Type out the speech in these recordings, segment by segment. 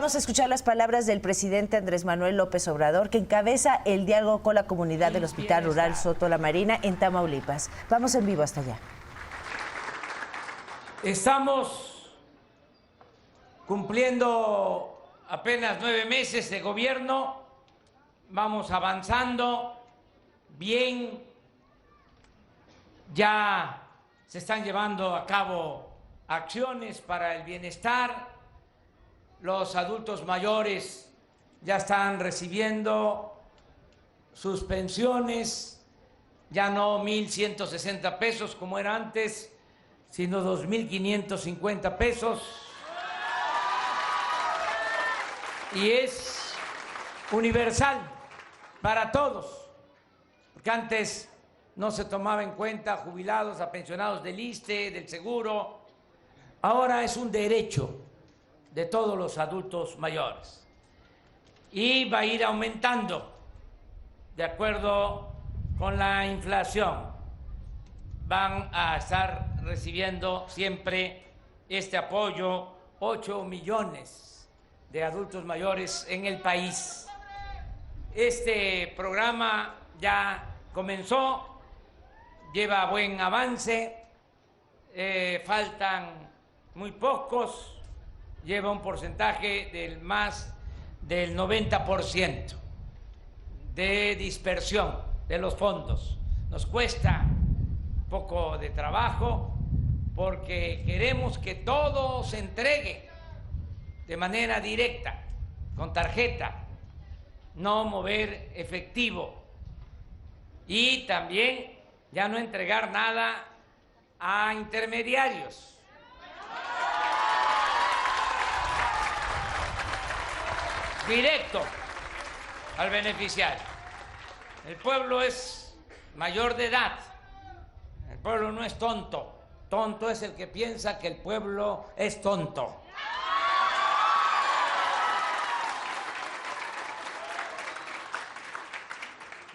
vamos a escuchar las palabras del presidente Andrés Manuel López Obrador, que encabeza el diálogo con la comunidad del Hospital Rural Soto La Marina en Tamaulipas. Vamos en vivo hasta allá. Estamos cumpliendo apenas 9 meses de gobierno, vamos avanzando bien, ya se están llevando a cabo acciones para el bienestar, los adultos mayores ya están recibiendo sus pensiones, ya no 1,160 pesos como era antes, sino 2,550 pesos. Y es universal para todos, porque antes no se tomaba en cuenta jubilados, a pensionados del ISSSTE, del seguro. Ahora es un derecho de todos los adultos mayores y va a ir aumentando de acuerdo con la inflación. Van a estar recibiendo siempre este apoyo 8 millones de adultos mayores en el país. Este programa ya comenzó, lleva buen avance, faltan muy pocos, lleva un porcentaje del más del 90% de dispersión de los fondos. Nos cuesta un poco de trabajo porque queremos que todo se entregue de manera directa, con tarjeta, no mover efectivo y también ya no entregar nada a intermediarios. Directo al beneficiario. El pueblo es mayor de edad, el pueblo no es tonto, tonto es el que piensa que el pueblo es tonto.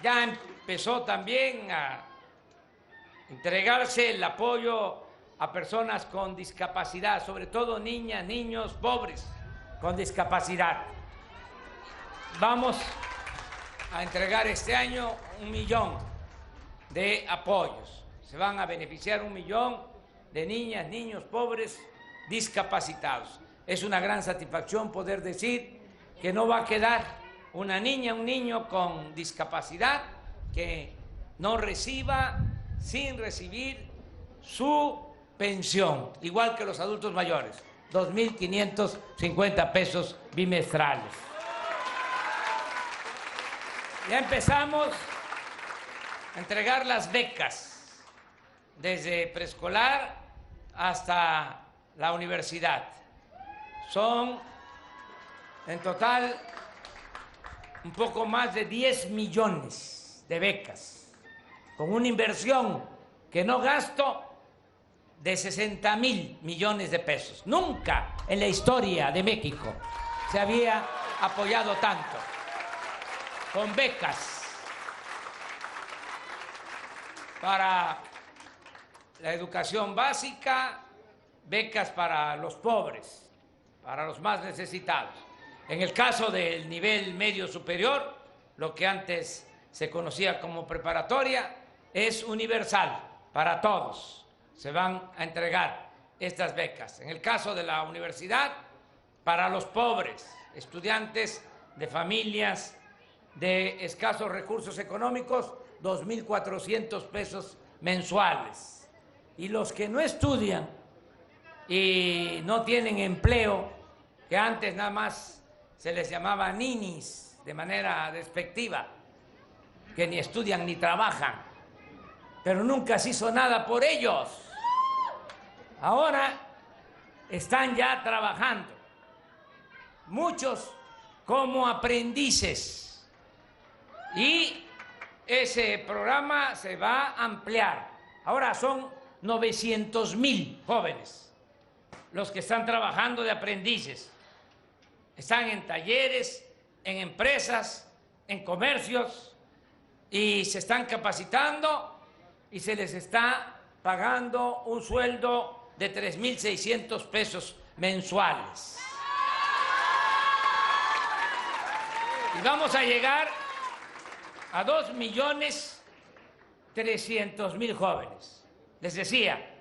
Ya empezó también a entregarse el apoyo a personas con discapacidad, sobre todo niñas, niños pobres con discapacidad. Vamos a entregar este año 1 millón de apoyos. Se van a beneficiar 1 millón de niñas, niños pobres discapacitados. Es una gran satisfacción poder decir que no va a quedar una niña, un niño con discapacidad que no reciba sin recibir su pensión, igual que los adultos mayores, 2,550 pesos bimestrales. Ya empezamos a entregar las becas, desde preescolar hasta la universidad. Son en total un poco más de 10 millones de becas, con una inversión que no gasto de 60,000 millones de pesos. Nunca en la historia de México se había apoyado tanto, con becas para la educación básica, becas para los pobres, para los más necesitados. En el caso del nivel medio superior, lo que antes se conocía como preparatoria, es universal para todos. Se van a entregar estas becas. En el caso de la universidad, para los pobres, estudiantes de familias de escasos recursos económicos, 2,400 pesos mensuales. Y los que no estudian y no tienen empleo, que antes nada más se les llamaba ninis de manera despectiva, que ni estudian ni trabajan, pero nunca se hizo nada por ellos. Ahora están ya trabajando, muchos como aprendices, y ese programa se va a ampliar. Ahora son 900,000 jóvenes los que están trabajando de aprendices. Están en talleres, en empresas, en comercios, y se están capacitando y se les está pagando un sueldo de 3,600 pesos mensuales. Y vamos a llegar a 2.300.000 jóvenes. Les decía,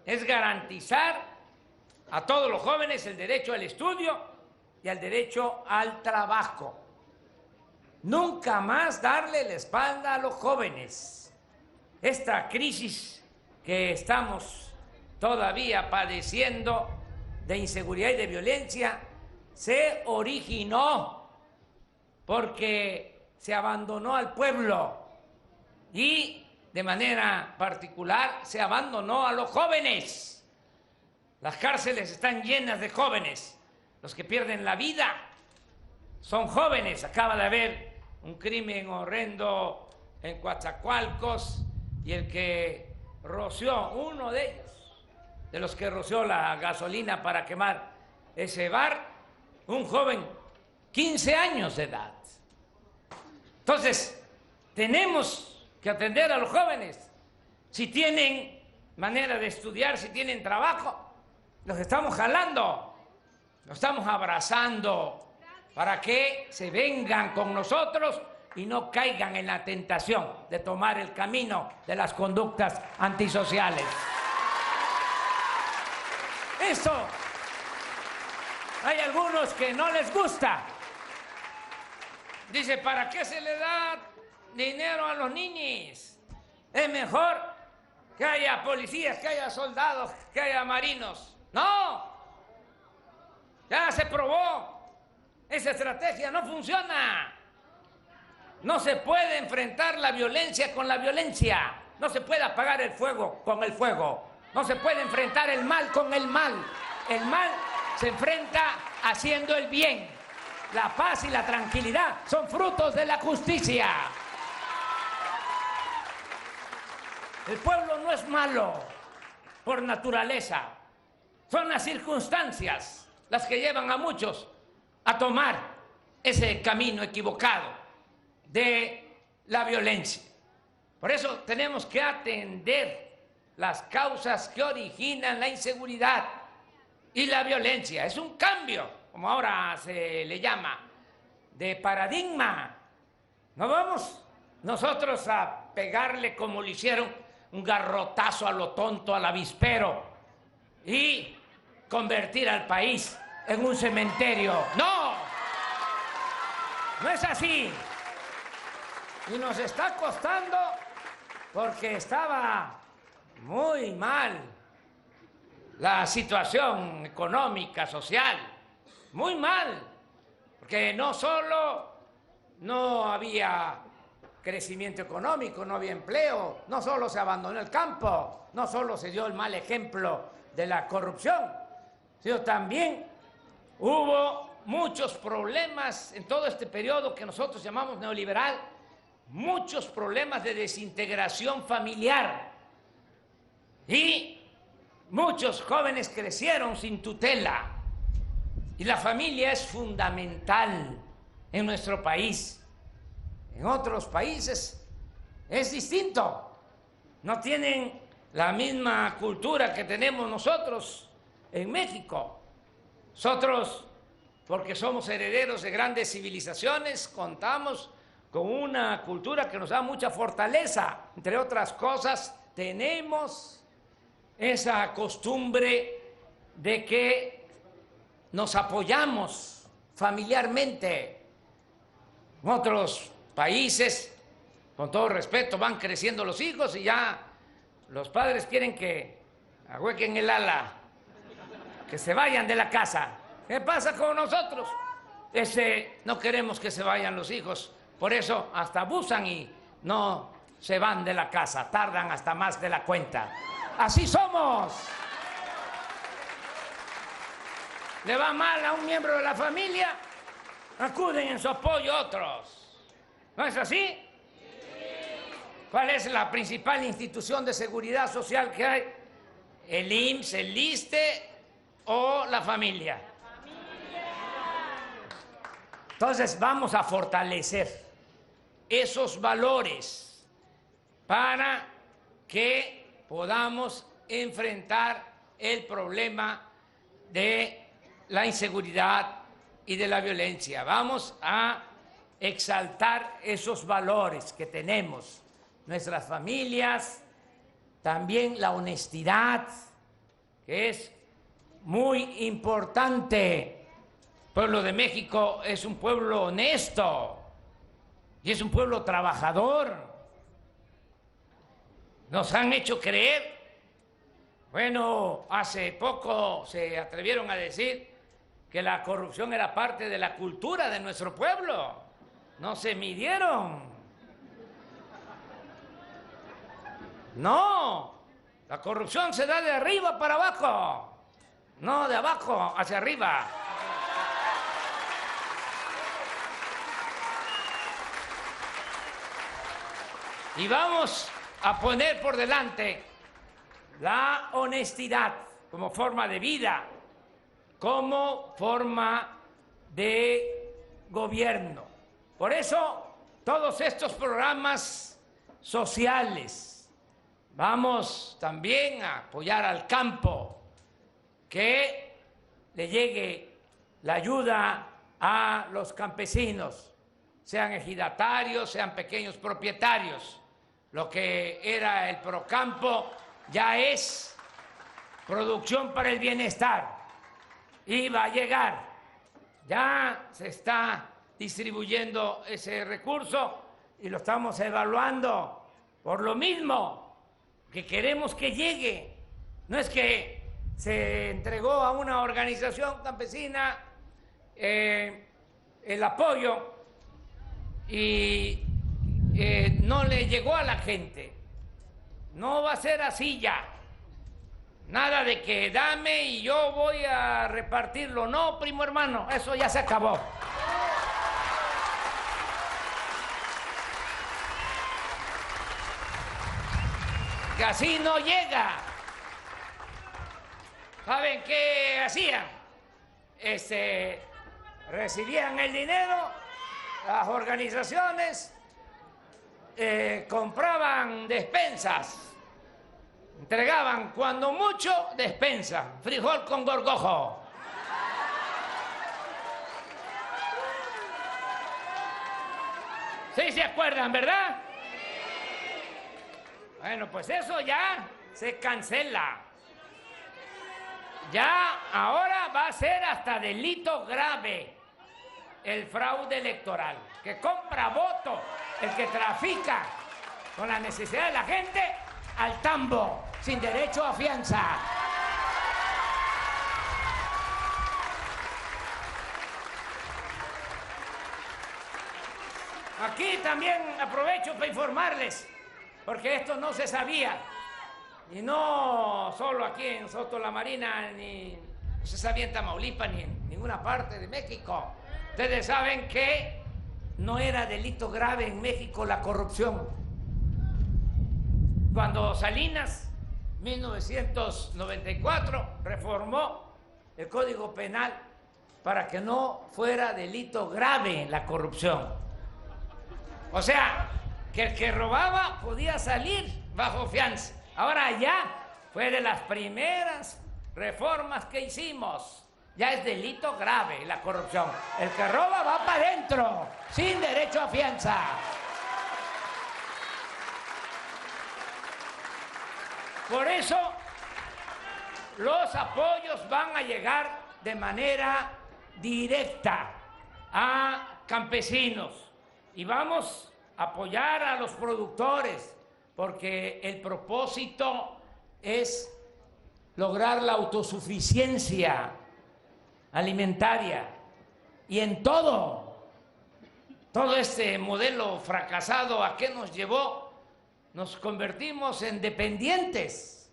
es garantizar a todos los jóvenes el derecho al estudio y al derecho al trabajo. Nunca más darle la espalda a los jóvenes. Esta crisis que estamos todavía padeciendo de inseguridad y de violencia se originó porque se abandonó al pueblo y de manera particular se abandonó a los jóvenes. Las cárceles están llenas de jóvenes. Los que pierden la vida son jóvenes. Acaba de haber un crimen horrendo en Coatzacoalcos y el que roció, uno de ellos, de los que roció la gasolina para quemar ese bar, un joven, 15 años de edad. Entonces, tenemos que atender a los jóvenes. Si tienen manera de estudiar, si tienen trabajo, los estamos jalando, los estamos abrazando para que se vengan con nosotros y no caigan en la tentación de tomar el camino de las conductas antisociales. Eso, hay algunos que no les gusta. Dice, ¿para qué se le da dinero a los niños? Es mejor que haya policías, que haya soldados, que haya marinos. ¡No! Ya se probó. Esa estrategia no funciona. No se puede enfrentar la violencia con la violencia. No se puede apagar el fuego con el fuego. No se puede enfrentar el mal con el mal. El mal se enfrenta haciendo el bien. La paz y la tranquilidad son frutos de la justicia. El pueblo no es malo por naturaleza. Son las circunstancias las que llevan a muchos a tomar ese camino equivocado de la violencia. Por eso tenemos que atender las causas que originan la inseguridad y la violencia. Es un cambio, como ahora se le llama, de paradigma. No vamos nosotros a pegarle como le hicieron un garrotazo a lo tonto, al avispero y convertir al país en un cementerio. ¡No! No es así. Y nos está costando porque estaba muy mal la situación económica, social, muy mal, porque no solo no había crecimiento económico, no había empleo, no solo se abandonó el campo, no solo se dio el mal ejemplo de la corrupción, sino también hubo muchos problemas en todo este periodo que nosotros llamamos neoliberal, muchos problemas de desintegración familiar y muchos jóvenes crecieron sin tutela y la familia es fundamental en nuestro país. En otros países es distinto, no tienen la misma cultura que tenemos nosotros en México. Nosotros, porque somos herederos de grandes civilizaciones, contamos con una cultura que nos da mucha fortaleza. Entre otras cosas, tenemos esa costumbre de que nos apoyamos familiarmente. En otros países, con todo respeto, van creciendo los hijos y ya los padres quieren que ahuequen el ala, que se vayan de la casa. ¿Qué pasa con nosotros? No queremos que se vayan los hijos, por eso hasta abusan y no se van de la casa, tardan hasta más de la cuenta. ¡Así somos! ¿Le va mal a un miembro de la familia? Acuden en su apoyo otros. ¿No es así? Sí. ¿Cuál es la principal institución de seguridad social que hay? ¿El IMSS, el ISSSTE o la familia? La familia. Entonces vamos a fortalecer esos valores para que podamos enfrentar el problema de la inseguridad y de la violencia. Vamos a exaltar esos valores que tenemos, nuestras familias, también la honestidad, que es muy importante. El pueblo de México es un pueblo honesto y es un pueblo trabajador. Nos han hecho creer, bueno, hace poco se atrevieron a decir que la corrupción era parte de la cultura de nuestro pueblo. No se midieron. No, la corrupción se da de arriba para abajo, no de abajo hacia arriba. Y vamos a poner por delante la honestidad como forma de vida, como forma de gobierno. Por eso, todos estos programas sociales, vamos también a apoyar al campo, que le llegue la ayuda a los campesinos, sean ejidatarios, sean pequeños propietarios. Lo que era el Procampo ya es producción para el bienestar y va a llegar. Ya se está distribuyendo ese recurso y lo estamos evaluando por lo mismo que queremos que llegue. No es que se entregó a una organización campesina el apoyo y no le llegó a la gente. No va a ser así ya. Nada de que dame y yo voy a repartirlo. No, primo hermano, eso ya se acabó. Que así no llega. ¿Saben qué hacían? Recibían el dinero, las organizaciones compraban despensas, entregaban cuando mucho despensa, frijol con gorgojo. ¿Sí se acuerdan, verdad? Bueno, pues eso ya se cancela. Ya ahora va a ser hasta delito grave el fraude electoral, que compra voto, el que trafica con la necesidad de la gente, al tambo, sin derecho a fianza. Aquí también aprovecho para informarles, porque esto no se sabía, y no solo aquí en Soto la Marina, ni no se sabía en Tamaulipas, ni en ninguna parte de México. Ustedes saben que no era delito grave en México la corrupción. Cuando Salinas, 1994, reformó el Código Penal para que no fuera delito grave la corrupción. O sea, que el que robaba podía salir bajo fianza. Ahora ya fue de las primeras reformas que hicimos. Ya es delito grave la corrupción. El que roba va para adentro, sin derecho a fianza. Por eso, los apoyos van a llegar de manera directa a campesinos. Y vamos a apoyar a los productores, porque el propósito es lograr la autosuficiencia alimentaria. Y en todo este modelo fracasado, ¿a qué nos llevó? Nos convertimos en dependientes.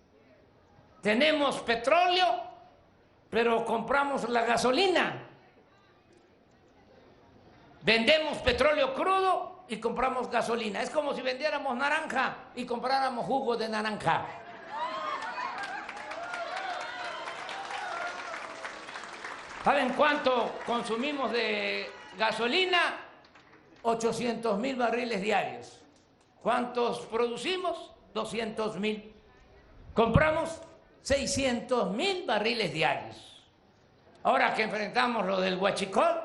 Tenemos petróleo, pero compramos la gasolina. Vendemos petróleo crudo y compramos gasolina. Es como si vendiéramos naranja y compráramos jugo de naranja. ¿Saben cuánto consumimos de gasolina? 800,000 barriles diarios. ¿Cuántos producimos? 200,000. Compramos 600,000 barriles diarios. Ahora que enfrentamos lo del huachicol,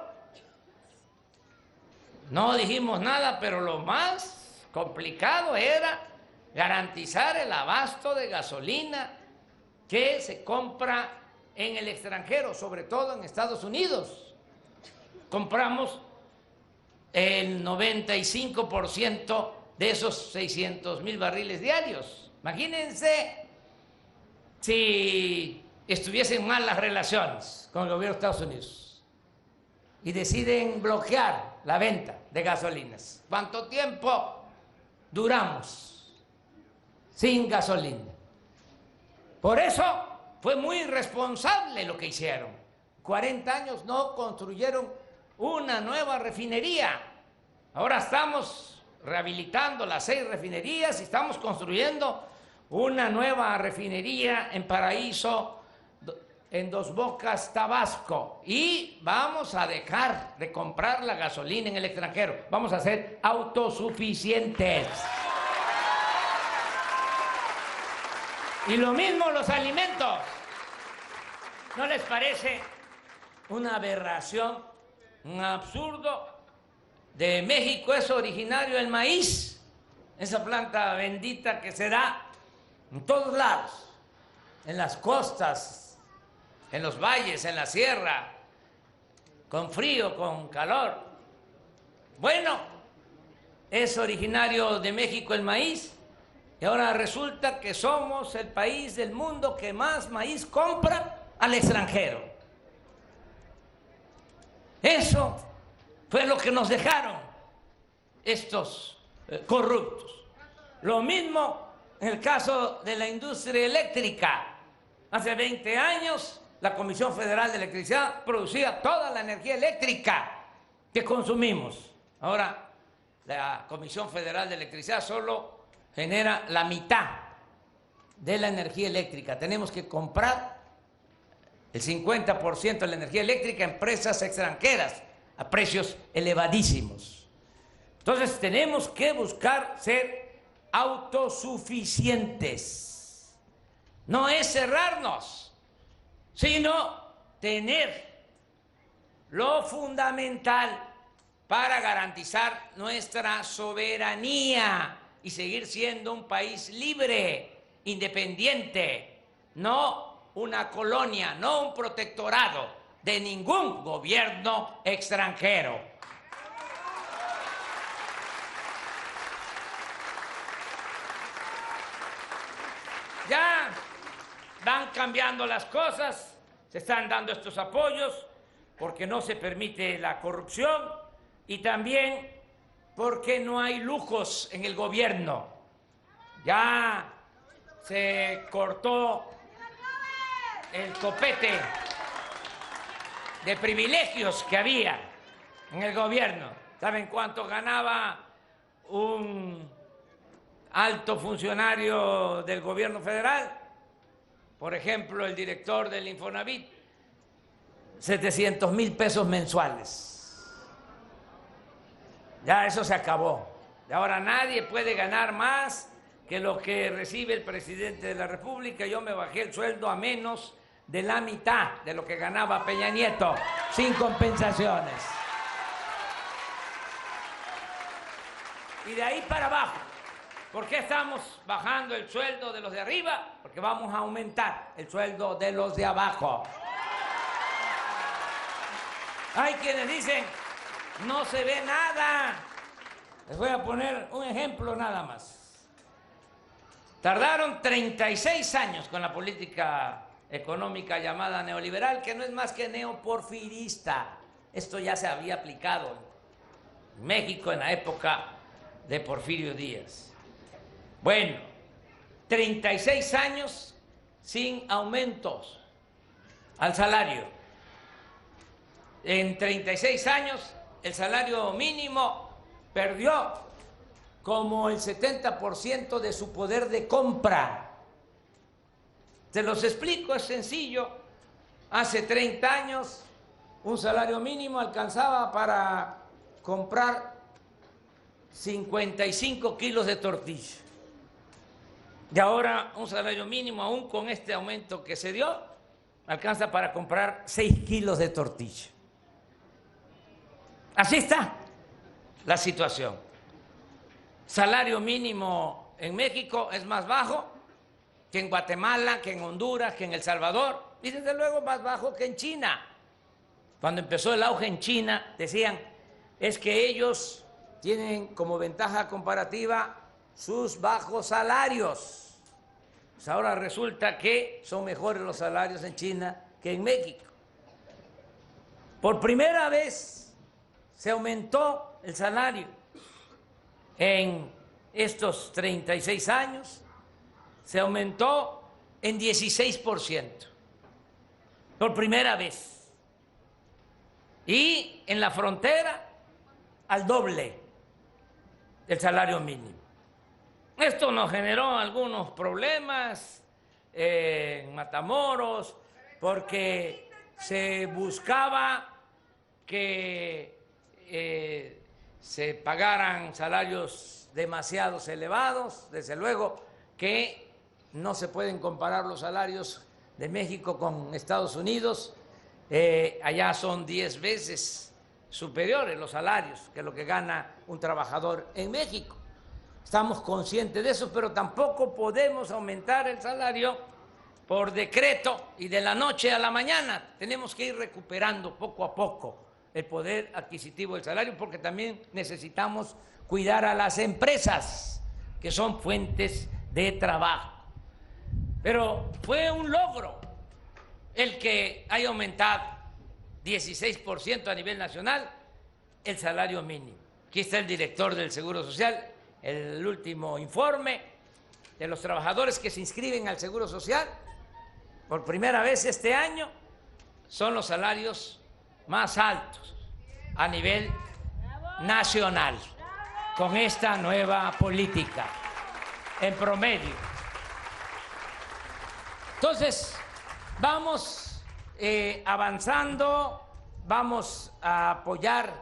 no dijimos nada, pero lo más complicado era garantizar el abasto de gasolina que se compra en el extranjero, sobre todo en Estados Unidos. Compramos el 95% de esos 600,000 barriles diarios. Imagínense si estuviesen mal las relaciones con el gobierno de Estados Unidos y deciden bloquear la venta de gasolinas. ¿Cuánto tiempo duramos sin gasolina? Por eso fue muy irresponsable lo que hicieron. 40 años no construyeron una nueva refinería. Ahora estamos rehabilitando las 6 refinerías y estamos construyendo una nueva refinería en Paraíso, en Dos Bocas, Tabasco. Y vamos a dejar de comprar la gasolina en el extranjero. Vamos a ser autosuficientes. Y lo mismo los alimentos. ¿No les parece una aberración, un absurdo? De México es originario el maíz, esa planta bendita que se da en todos lados, en las costas, en los valles, en la sierra, con frío, con calor. Bueno, es originario de México el maíz y ahora resulta que somos el país del mundo que más maíz compra al extranjero. Eso fue lo que nos dejaron estos corruptos. Lo mismo en el caso de la industria eléctrica. Hace 20 años la Comisión Federal de Electricidad producía toda la energía eléctrica que consumimos. Ahora la Comisión Federal de Electricidad solo genera la mitad de la energía eléctrica. Tenemos que comprar el 50% de la energía eléctrica a empresas extranjeras a precios elevadísimos. Entonces tenemos que buscar ser autosuficientes. No es cerrarnos, sino tener lo fundamental para garantizar nuestra soberanía y seguir siendo un país libre, independiente, no una colonia, no un protectorado de ningún gobierno extranjero. Ya van cambiando las cosas, se están dando estos apoyos porque no se permite la corrupción y también porque no hay lujos en el gobierno. Ya se cortó el copete de privilegios que había en el gobierno. ¿Saben cuánto ganaba un alto funcionario del gobierno federal? Por ejemplo, el director del Infonavit, 700,000 pesos mensuales. Ya eso se acabó. Y ahora nadie puede ganar más que lo que recibe el presidente de la República. Yo me bajé el sueldo a menos de la mitad de lo que ganaba Peña Nieto, sin compensaciones. Y de ahí para abajo. ¿Por qué estamos bajando el sueldo de los de arriba? Porque vamos a aumentar el sueldo de los de abajo. Hay quienes dicen, no se ve nada. Les voy a poner un ejemplo nada más. Tardaron 36 años con la política económica llamada neoliberal, que no es más que neoporfirista. Esto ya se había aplicado en México en la época de Porfirio Díaz. Bueno, 36 años sin aumentos al salario. En 36 años el salario mínimo perdió como el 70% de su poder de compra. Se los explico, es sencillo. Hace 30 años un salario mínimo alcanzaba para comprar 55 kilos de tortilla. Y ahora un salario mínimo, aún con este aumento que se dio, alcanza para comprar 6 kilos de tortilla. Así está. la situación. Salario mínimo en México es más bajo que en Guatemala, que en Honduras, que en El Salvador, y desde luego más bajo que en China. Cuando empezó el auge en China, decían, es que ellos tienen como ventaja comparativa sus bajos salarios. Pues ahora resulta que son mejores los salarios en China que en México. Por primera vez se aumentó el salario en estos 36 años, se aumentó en 16%, por primera vez. Y en la frontera, al doble del salario mínimo. Esto nos generó algunos problemas en Matamoros, porque se buscaba que se pagaran salarios demasiado elevados. Desde luego que no se pueden comparar los salarios de México con Estados Unidos. Allá son 10 veces superiores los salarios que lo que gana un trabajador en México. Estamos conscientes de eso, pero tampoco podemos aumentar el salario por decreto y de la noche a la mañana. Tenemos que ir recuperando poco a poco el poder adquisitivo del salario, porque también necesitamos cuidar a las empresas, que son fuentes de trabajo. Pero fue un logro el que haya aumentado 16% a nivel nacional el salario mínimo. Aquí está el director del Seguro Social, el último informe de los trabajadores que se inscriben al Seguro Social. Por primera vez este año son los salarios más altos a nivel nacional con esta nueva política en promedio. Entonces, vamos avanzando, vamos a apoyar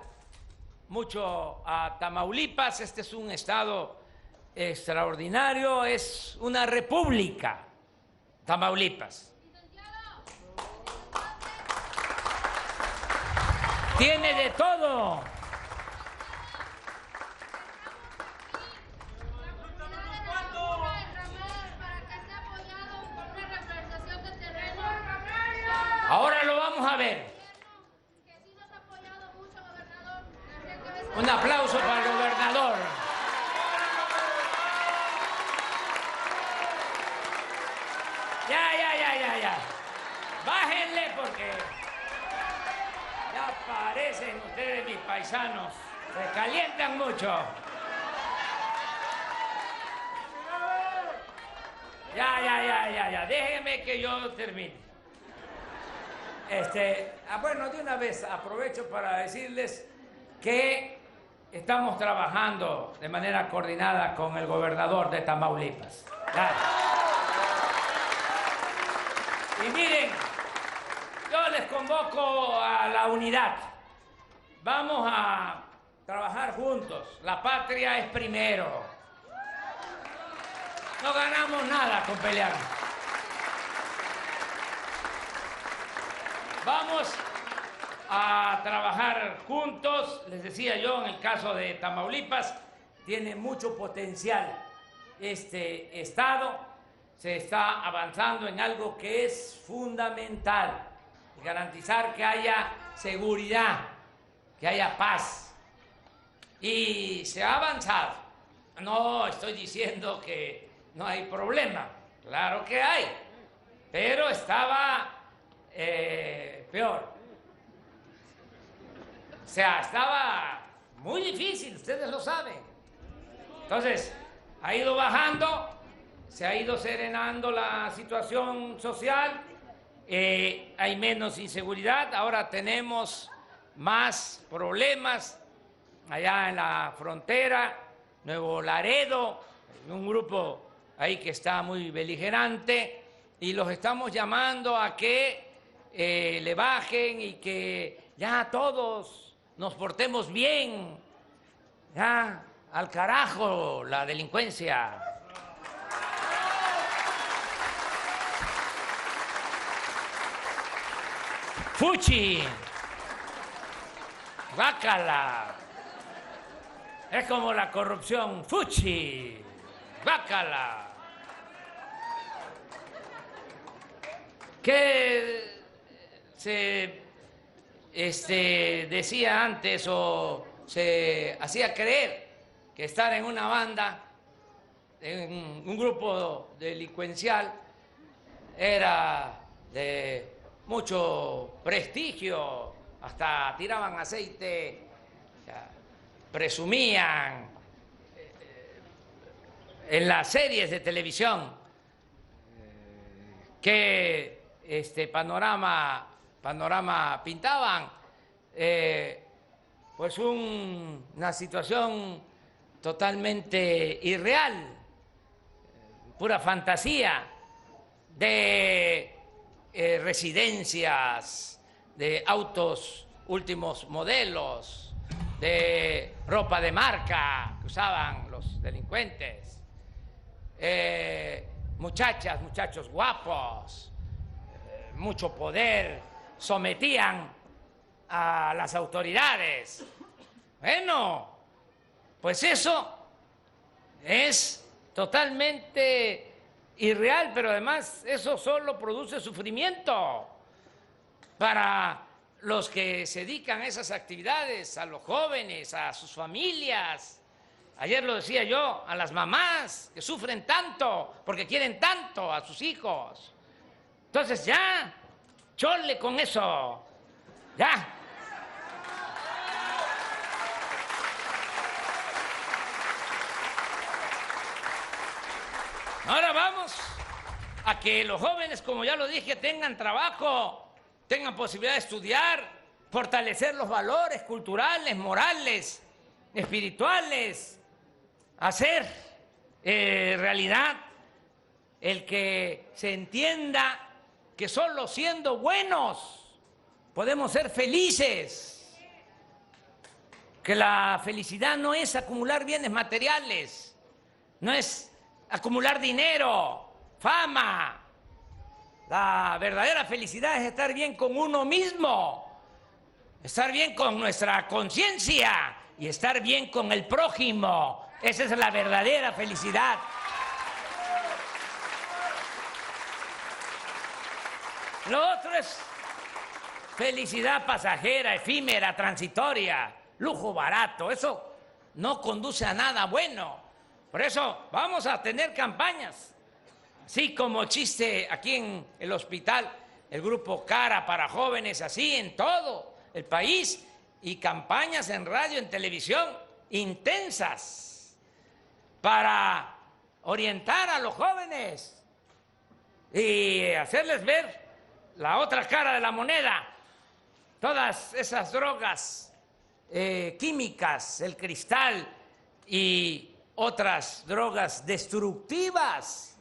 mucho a Tamaulipas. Este es un estado extraordinario, es una república, Tamaulipas. Tiene de todo. Ahora lo vamos a ver. Un aplauso para el gobernador. Ya. Bájenle porque ya parecen ustedes mis paisanos. Se calientan mucho. Ya. Déjenme que yo termine. Bueno, de una vez aprovecho para decirles que estamos trabajando de manera coordinada con el gobernador de Tamaulipas. Y miren, yo les convoco a la unidad. Vamos a trabajar juntos. La patria es primero. No ganamos nada con pelear. Vamos a trabajar juntos. Les decía yo, en el caso de Tamaulipas, tiene mucho potencial este estado. Se está avanzando en algo que es fundamental: garantizar que haya seguridad, que haya paz. Y se ha avanzado. No estoy diciendo que no hay problema, claro que hay, pero estaba peor. O sea, estaba muy difícil, ustedes lo saben. Entonces, ha ido bajando, se ha ido serenando la situación social, hay menos inseguridad, ahora tenemos más problemas allá en la frontera, Nuevo Laredo, un grupo ahí que está muy beligerante, y los estamos llamando a que le bajen y que ya todos nos portemos bien. Ya, al carajo la delincuencia. Fuchi, guácala. Es como la corrupción. ¡Fuchi! ¡Bácala! Que se decía antes o se hacía creer que estar en una banda, en un grupo delincuencial, era de mucho prestigio, hasta tiraban aceite, o sea, presumían en las series de televisión que panorama pintaban, pues una situación totalmente irreal, pura fantasía de residencias, de autos últimos modelos, de ropa de marca que usaban los delincuentes, muchachas, muchachos guapos, mucho poder, sometían a las autoridades. Bueno, pues eso es totalmente irreal, pero además eso solo produce sufrimiento para los que se dedican a esas actividades, a los jóvenes, a sus familias. Ayer lo decía yo, a las mamás que sufren tanto porque quieren tanto a sus hijos. Entonces ya, chole con eso, ya. Ahora vamos a que los jóvenes, como ya lo dije, tengan trabajo, tengan posibilidad de estudiar, fortalecer los valores culturales, morales, espirituales, hacer realidad el que se entienda que solo siendo buenos podemos ser felices, que la felicidad no es acumular bienes materiales, no es acumular dinero, fama. La verdadera felicidad es estar bien con uno mismo, estar bien con nuestra conciencia y estar bien con el prójimo. Esa es la verdadera felicidad. Lo otro es felicidad pasajera, efímera, transitoria, lujo barato. Eso no conduce a nada bueno. Por eso vamos a tener campañas, así como existe aquí en el hospital el grupo Cara para jóvenes, así en todo el país, y campañas en radio, en televisión, intensas, para orientar a los jóvenes y hacerles ver la otra cara de la moneda. Todas esas drogas químicas, el cristal y otras drogas destructivas,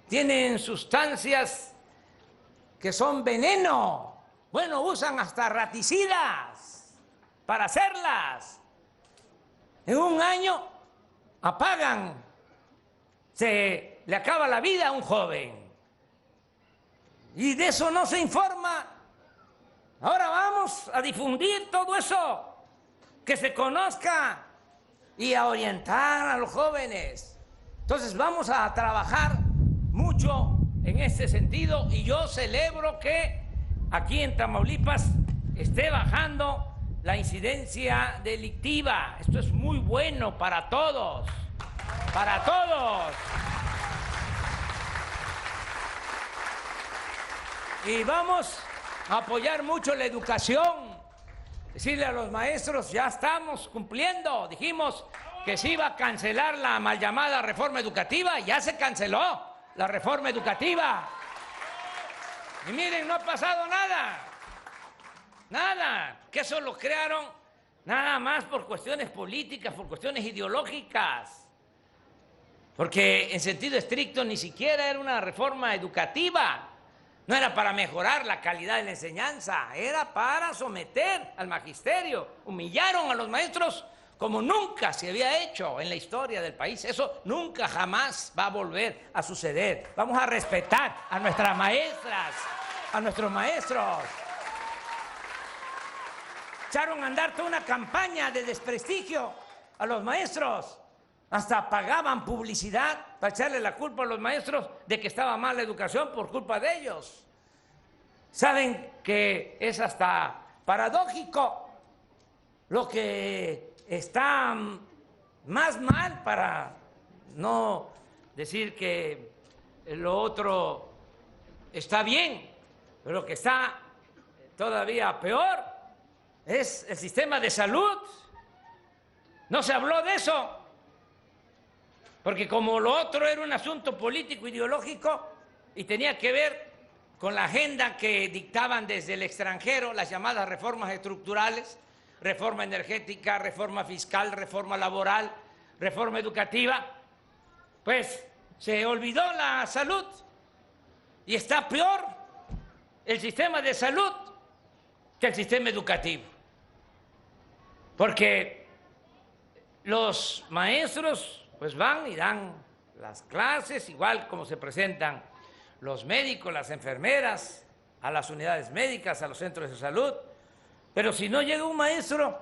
tienen sustancias que son veneno. Bueno, usan hasta raticidas para hacerlas. En un año apagan, se le acaba la vida a un joven. Y de eso no se informa. Ahora vamos a difundir todo eso, que se conozca y a orientar a los jóvenes. Entonces vamos a trabajar mucho en este sentido, y yo celebro que aquí en Tamaulipas esté bajando la incidencia delictiva. Esto es muy bueno para todos, para todos. Y vamos a apoyar mucho la educación. Decirle a los maestros, ya estamos cumpliendo. Dijimos que se iba a cancelar la mal llamada reforma educativa, ya se canceló la reforma educativa. Y miren, no ha pasado nada. Nada. Que eso lo crearon nada más por cuestiones políticas, por cuestiones ideológicas. Porque en sentido estricto ni siquiera era una reforma educativa. No era para mejorar la calidad de la enseñanza, era para someter al magisterio. Humillaron a los maestros como nunca se había hecho en la historia del país. Eso nunca, jamás va a volver a suceder. Vamos a respetar a nuestras maestras, a nuestros maestros. Echaron a andar toda una campaña de desprestigio a los maestros. Hasta pagaban publicidad para echarle la culpa a los maestros de que estaba mal la educación por culpa de ellos. Saben que es hasta paradójico lo que está más mal, para no decir que lo otro está bien, pero lo que está todavía peor es el sistema de salud. No se habló de eso, porque como lo otro era un asunto político, ideológico, y tenía que ver con la agenda que dictaban desde el extranjero, las llamadas reformas estructurales, reforma energética, reforma fiscal, reforma laboral, reforma educativa, pues se olvidó la salud y está peor el sistema de salud que el sistema educativo. Porque los maestros pues van y dan las clases, igual como se presentan los médicos, las enfermeras, a las unidades médicas, a los centros de salud. Pero si no llega un maestro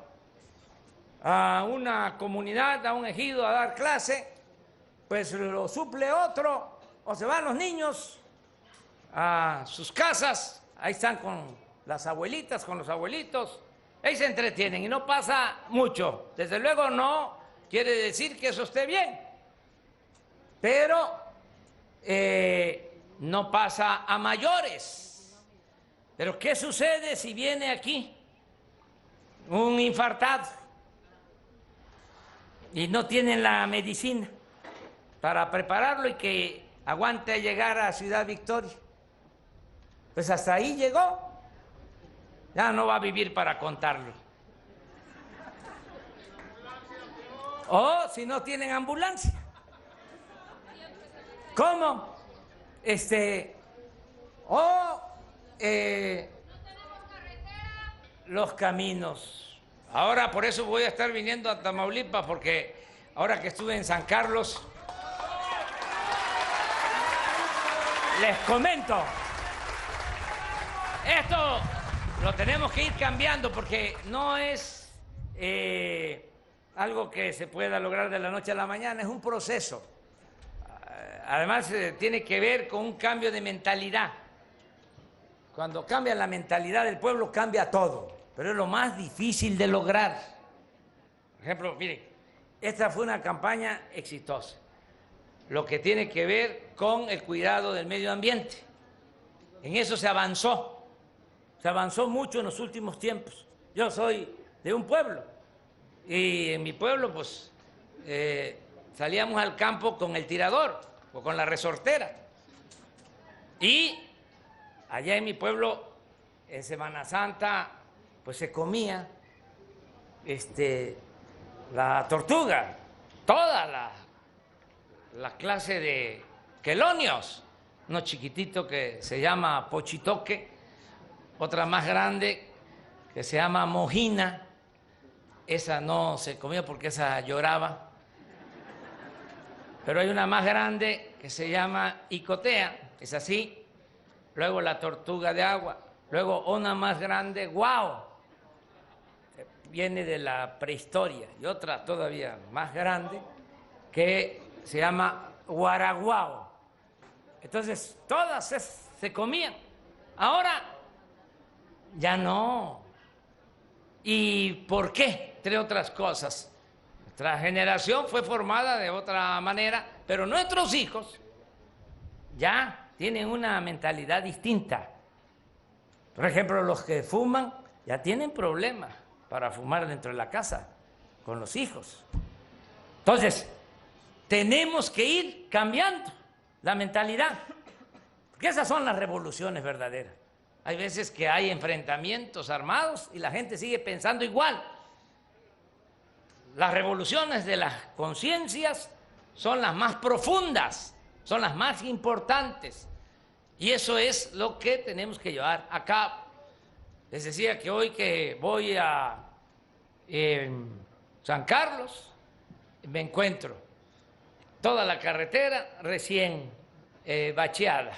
a una comunidad, a un ejido a dar clase, pues lo suple otro, o se van los niños a sus casas, ahí están con las abuelitas, con los abuelitos, ahí se entretienen y no pasa mucho. Desde luego no quiere decir que eso esté bien, pero no pasa a mayores. Pero ¿qué sucede si viene aquí un infartado y no tienen la medicina para prepararlo y que aguante llegar a Ciudad Victoria? Pues hasta ahí llegó, ya no va a vivir para contarlo. O si no tienen ambulancia, ¿cómo? Los caminos. Ahora por eso voy a estar viniendo a Tamaulipas, porque ahora que estuve en San Carlos, les comento, esto lo tenemos que ir cambiando porque no es algo que se pueda lograr de la noche a la mañana, es un proceso. Además, tiene que ver con un cambio de mentalidad. Cuando cambia la mentalidad del pueblo, cambia todo. Pero es lo más difícil de lograr. Por ejemplo, miren, esta fue una campaña exitosa. Lo que tiene que ver con el cuidado del medio ambiente. En eso se avanzó. Se avanzó mucho en los últimos tiempos. Yo soy de un pueblo. Y en mi pueblo, pues, salíamos al campo con el tirador o con la resortera. Y allá en mi pueblo, en Semana Santa, pues se comía la tortuga, toda la clase de quelonios, uno chiquitito que se llama pochitoque, otra más grande que se llama mojina, esa no se comía porque esa lloraba. Pero hay una más grande que se llama icotea, es así. Luego la tortuga de agua. Luego una más grande, guau, que viene de la prehistoria. Y otra todavía más grande que se llama guaraguao. Entonces, todas se comían. Ahora, ya no. ¿Y por qué? Entre otras cosas. Nuestra generación fue formada de otra manera, pero nuestros hijos ya tienen una mentalidad distinta. Por ejemplo, los que fuman ya tienen problemas para fumar dentro de la casa con los hijos. Entonces, tenemos que ir cambiando la mentalidad, porque esas son las revoluciones verdaderas. Hay veces que hay enfrentamientos armados y la gente sigue pensando igual. Las revoluciones de las conciencias son las más profundas, son las más importantes. Y eso es lo que tenemos que llevar a cabo. Les decía que hoy que voy a San Carlos, me encuentro toda la carretera recién bacheada.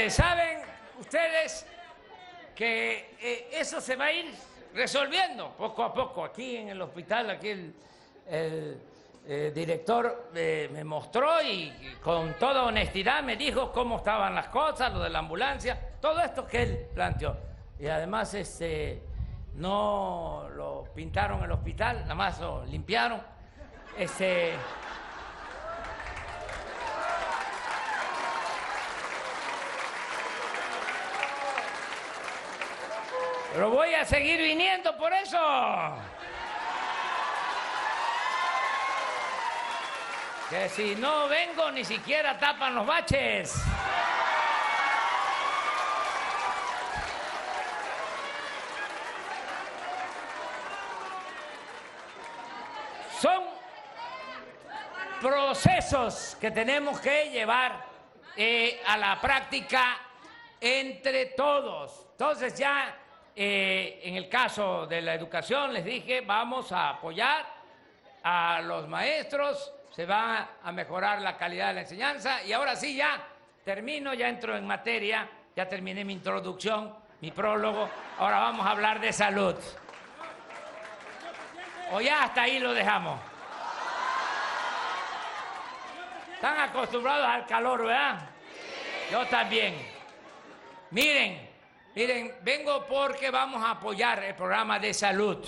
Saben ustedes que eso se va a ir resolviendo poco a poco. Aquí en el hospital, aquí el director me mostró y con toda honestidad me dijo cómo estaban las cosas, lo de la ambulancia, todo esto que él planteó. Y además no lo pintaron el hospital, nada más lo limpiaron. Pero voy a seguir viniendo por eso. Que si no vengo ni siquiera tapan los baches. Son procesos que tenemos que llevar a la práctica entre todos. Entonces ya en el caso de la educación les dije, vamos a apoyar a los maestros, se va a mejorar la calidad de la enseñanza y ahora sí ya termino, ya entro en materia, ya terminé mi introducción, mi prólogo, ahora vamos a hablar de salud. O ya hasta ahí lo dejamos. Están acostumbrados al calor, ¿verdad? Yo también. Miren, vengo porque vamos a apoyar el programa de salud,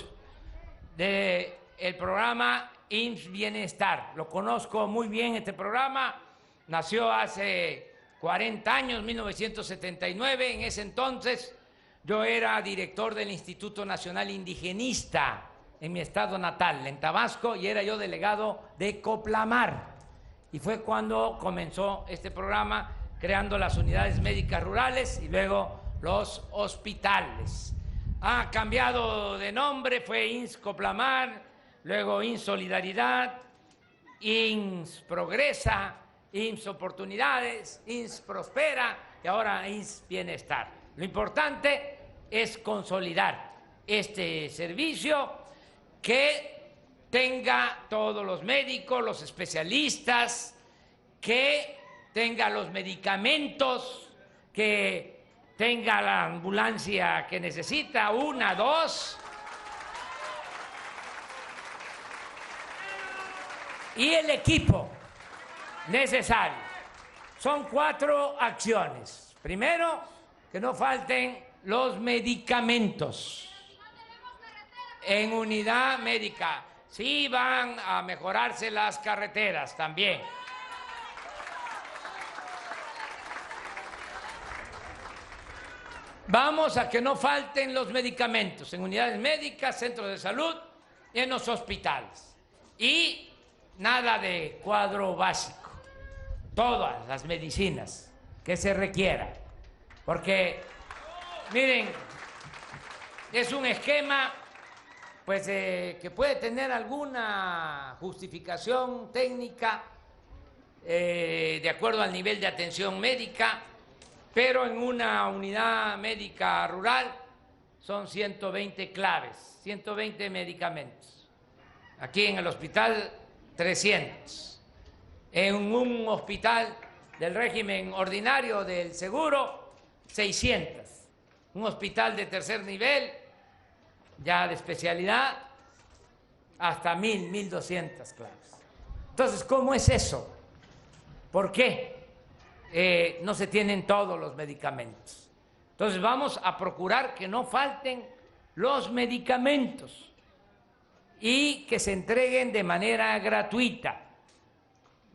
el programa IMSS Bienestar. Lo conozco muy bien este programa, nació hace 40 años, 1979, en ese entonces yo era director del Instituto Nacional Indigenista en mi estado natal, en Tabasco, y era yo delegado de Coplamar. Y fue cuando comenzó este programa, creando las unidades médicas rurales y luego los hospitales. Ha cambiado de nombre, fue IMSS Coplamar, luego IMSS Solidaridad, IMSS Progresa, IMSS Oportunidades, IMSS Prospera y ahora IMSS Bienestar. Lo importante es consolidar este servicio, que tenga todos los médicos, los especialistas, que tenga los medicamentos, que tenga la ambulancia que necesita, 1, 2. Y el equipo necesario. Son 4 acciones. Primero, que no falten los medicamentos en unidad médica. Sí van a mejorarse las carreteras también. Vamos a que no falten los medicamentos en unidades médicas, centros de salud y en los hospitales. Y nada de cuadro básico. Todas las medicinas que se requieran. Porque, miren, es un esquema pues que puede tener alguna justificación técnica de acuerdo al nivel de atención médica, pero en una unidad médica rural son 120 claves, 120 medicamentos. Aquí en el hospital 300. En un hospital del régimen ordinario del seguro 600. Un hospital de tercer nivel, ya de especialidad, hasta 1.200 claves. Entonces, ¿cómo es eso? ¿Por qué no se tienen todos los medicamentos? Entonces, vamos a procurar que no falten los medicamentos y que se entreguen de manera gratuita.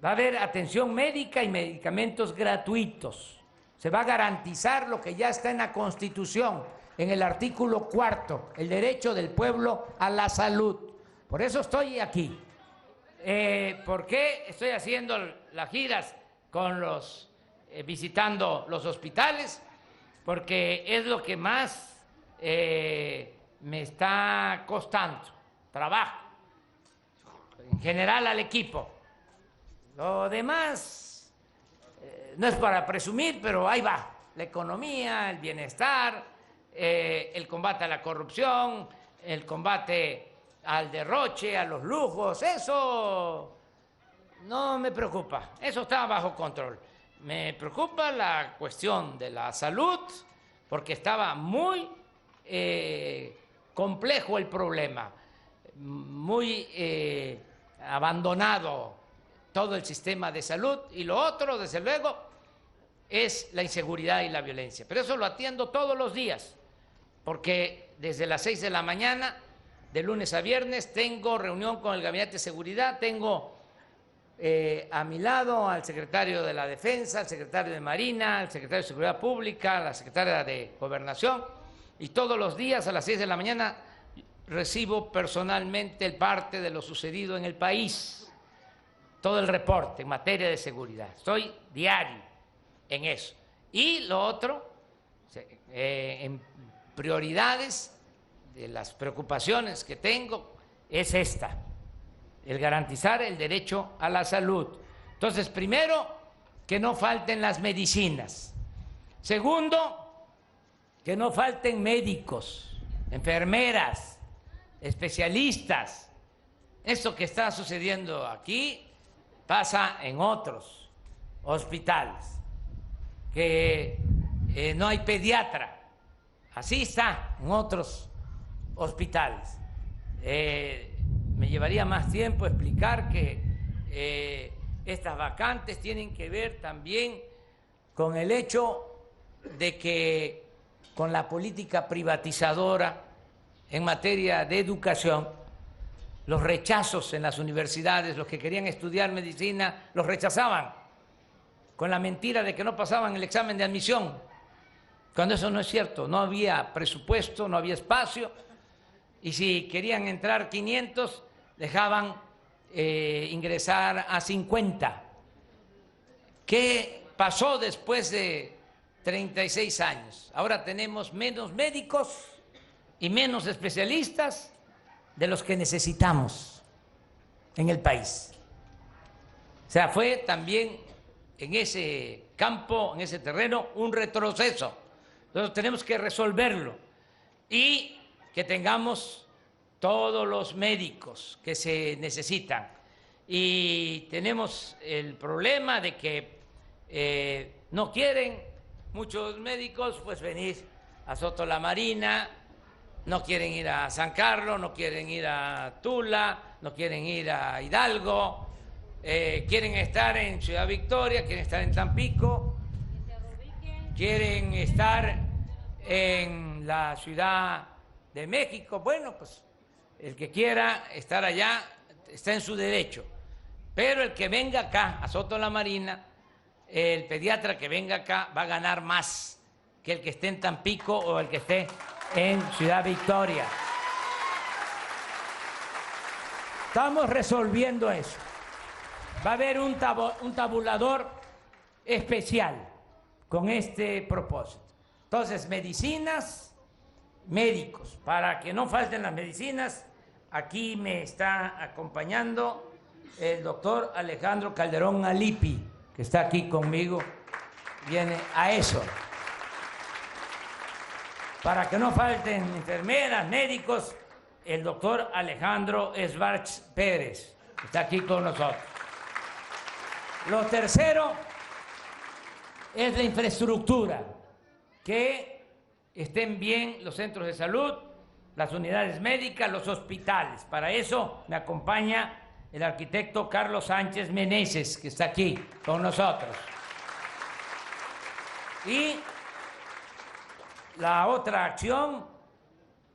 Va a haber atención médica y medicamentos gratuitos. Se va a garantizar lo que ya está en la Constitución, en el artículo 4, el derecho del pueblo a la salud. Por eso estoy aquí. ¿Por qué estoy haciendo las giras con visitando los hospitales? Porque es lo que más me está costando trabajo, en general al equipo. Lo demás no es para presumir, pero ahí va. La economía, el bienestar, el combate a la corrupción, el combate al derroche, a los lujos, eso no me preocupa, eso está bajo control. me preocupa la cuestión de la salud, porque estaba muy complejo el problema, muy abandonado todo el sistema de salud, y lo otro, desde luego, es la inseguridad y la violencia. Pero eso lo atiendo todos los días, porque desde las 6 de la mañana, de lunes a viernes, tengo reunión con el Gabinete de Seguridad, tengo a mi lado al secretario de la Defensa, al secretario de Marina, al secretario de Seguridad Pública, la secretaria de Gobernación, y todos los días a las 6 de la mañana recibo personalmente el parte de lo sucedido en el país, todo el reporte en materia de seguridad. Estoy diario en eso. Y lo otro, en prioridades de las preocupaciones que tengo, es esta: el garantizar el derecho a la salud. Entonces, primero, que no falten las medicinas. Segundo, que no falten médicos, enfermeras, especialistas. Esto que está sucediendo aquí pasa en otros hospitales, que no hay pediatra. Así está en otros hospitales. Me llevaría más tiempo explicar que estas vacantes tienen que ver también con el hecho de que con la política privatizadora en materia de educación, los rechazos en las universidades, los que querían estudiar medicina, los rechazaban con la mentira de que no pasaban el examen de admisión, cuando eso no es cierto. No había presupuesto, no había espacio, y si querían entrar 500, dejaban ingresar a 50. ¿Qué pasó después de 36 años? Ahora tenemos menos médicos y menos especialistas de los que necesitamos en el país. O sea, fue también en ese campo, en ese terreno, un retroceso. Entonces tenemos que resolverlo y que tengamos todos los médicos que se necesitan. Y tenemos el problema de que no quieren muchos médicos pues venir a Soto la Marina, no quieren ir a San Carlos, no quieren ir a Tula, no quieren ir a Hidalgo, quieren estar en Ciudad Victoria, quieren estar en Tampico, quieren estar en la Ciudad de México. Bueno, pues el que quiera estar allá está en su derecho, pero el que venga acá a Soto la Marina, el pediatra que venga acá va a ganar más que el que esté en Tampico o el que esté en Ciudad Victoria. Estamos resolviendo eso. Va a haber un tabulador especial con este propósito. Entonces, medicinas, médicos, para que no falten las medicinas. Aquí me está acompañando el doctor Alejandro Calderón Alipi, que está aquí conmigo, viene a eso. Para que no falten enfermeras, médicos, el doctor Alejandro Esbarch Pérez, que está aquí con nosotros. Lo tercero es la infraestructura, que estén bien los centros de salud, las unidades médicas, los hospitales. Para eso me acompaña el arquitecto Carlos Sánchez Meneses, que está aquí con nosotros. Y la otra acción,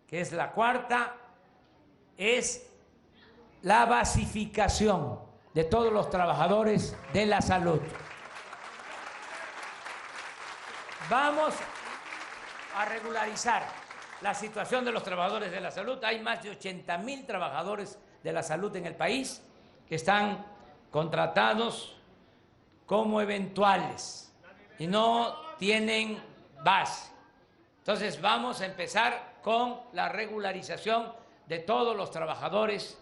que es la cuarta, es la basificación de todos los trabajadores de la salud. Vamos a regularizar la situación de los trabajadores de la salud. Hay más de 80,000 trabajadores de la salud en el país que están contratados como eventuales y no tienen base. Entonces vamos a empezar con la regularización de todos los trabajadores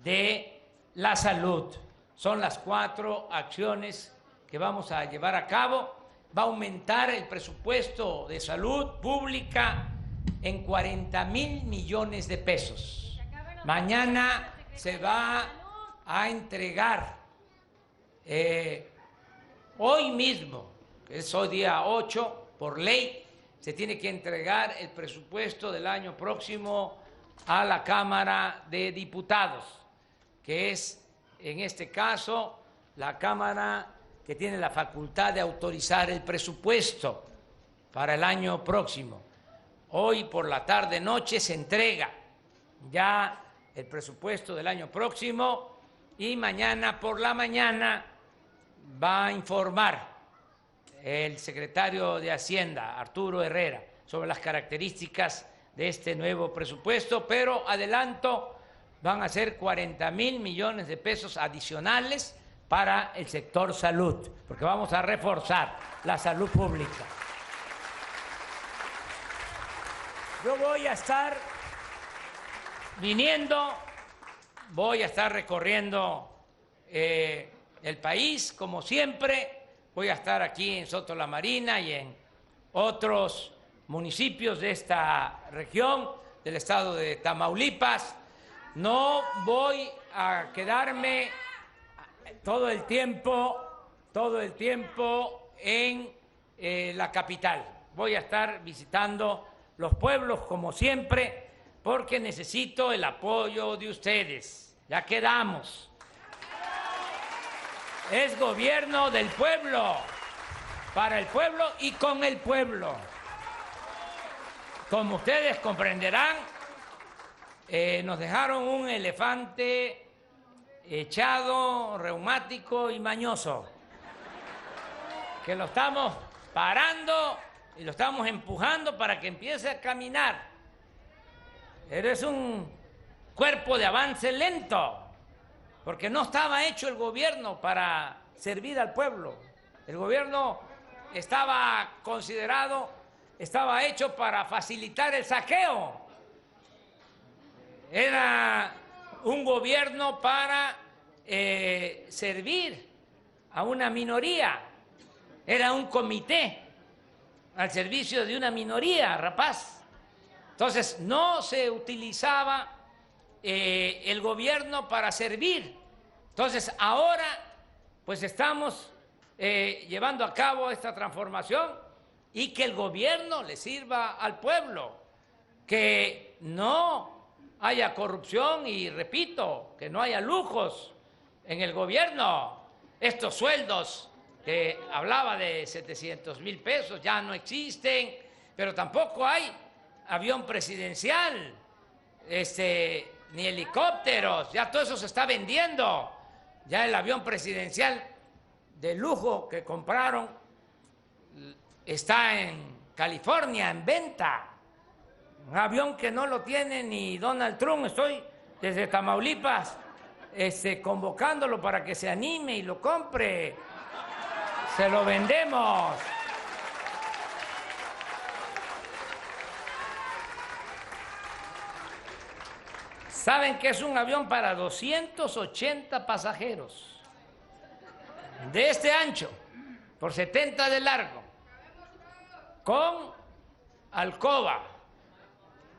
de la salud. Son las 4 acciones que vamos a llevar a cabo. Va a aumentar el presupuesto de salud pública en 40,000 millones de pesos. Mañana se va a entregar hoy mismo, que es hoy día 8, por ley, se tiene que entregar el presupuesto del año próximo a la Cámara de Diputados, que es, en este caso, la Cámara que tiene la facultad de autorizar el presupuesto para el año próximo. Hoy por la tarde-noche se entrega ya el presupuesto del año próximo y mañana por la mañana va a informar el secretario de Hacienda, Arturo Herrera, sobre las características de este nuevo presupuesto, pero adelanto, van a ser 40,000 millones de pesos adicionales para el sector salud, porque vamos a reforzar la salud pública. Yo voy a estar viniendo, voy a estar recorriendo el país, como siempre. Voy a estar aquí en Soto la Marina y en otros municipios de esta región, del estado de Tamaulipas. No voy a quedarme todo el tiempo en la capital. Voy a estar visitando los pueblos como siempre, porque necesito el apoyo de ustedes. Ya quedamos. Es gobierno del pueblo, para el pueblo y con el pueblo. Como ustedes comprenderán, nos dejaron un elefante echado, reumático y mañoso, que lo estamos parando y lo estamos empujando para que empiece a caminar. Pero es un cuerpo de avance lento, porque no estaba hecho el gobierno para servir al pueblo. El gobierno estaba hecho para facilitar el saqueo. Era un gobierno para servir a una minoría. Era un comité al servicio de una minoría, rapaz. Entonces, no se utilizaba el gobierno para servir. Entonces, ahora, pues estamos llevando a cabo esta transformación y que el gobierno le sirva al pueblo, que no haya corrupción y, repito, que no haya lujos en el gobierno. Estos sueldos que hablaba de 700,000 pesos ya no existen, pero tampoco hay avión presidencial, ni helicópteros, ya todo eso se está vendiendo. Ya el avión presidencial de lujo que compraron está en California en venta. Un avión que no lo tiene ni Donald Trump. Estoy desde Tamaulipas convocándolo para que se anime y lo compre. Se lo vendemos. ¿Saben que es un avión para 280 pasajeros? De este ancho, por 70 de largo, con alcoba,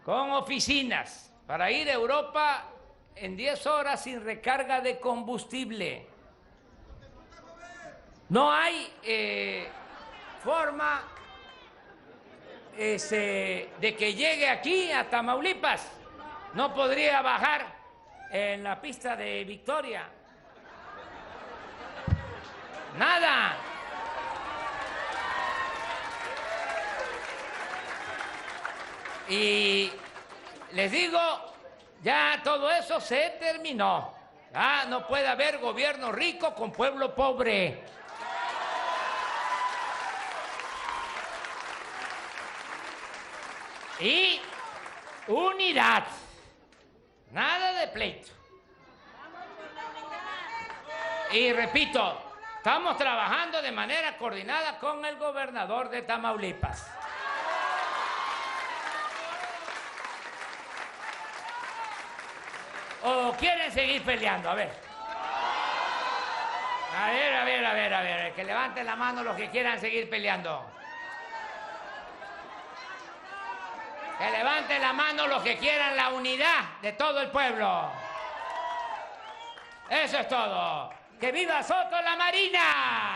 con oficinas, para ir a Europa en 10 horas sin recarga de combustible. No hay forma de que llegue aquí a Tamaulipas. No podría bajar en la pista de Victoria. Nada. Y les digo, ya todo eso se terminó. Ya no puede haber gobierno rico con pueblo pobre. Y unidad. Nada de pleito. Y repito, estamos trabajando de manera coordinada con el gobernador de Tamaulipas. ¿O quieren seguir peleando? A ver. A ver. Que levanten la mano los que quieran seguir peleando. Que levanten la mano los que quieran la unidad de todo el pueblo. Eso es todo. ¡Que viva Soto la Marina!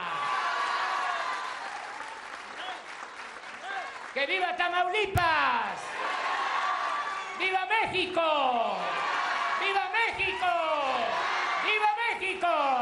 ¡Que viva Tamaulipas! ¡Viva México! ¡Viva México! ¡Viva México!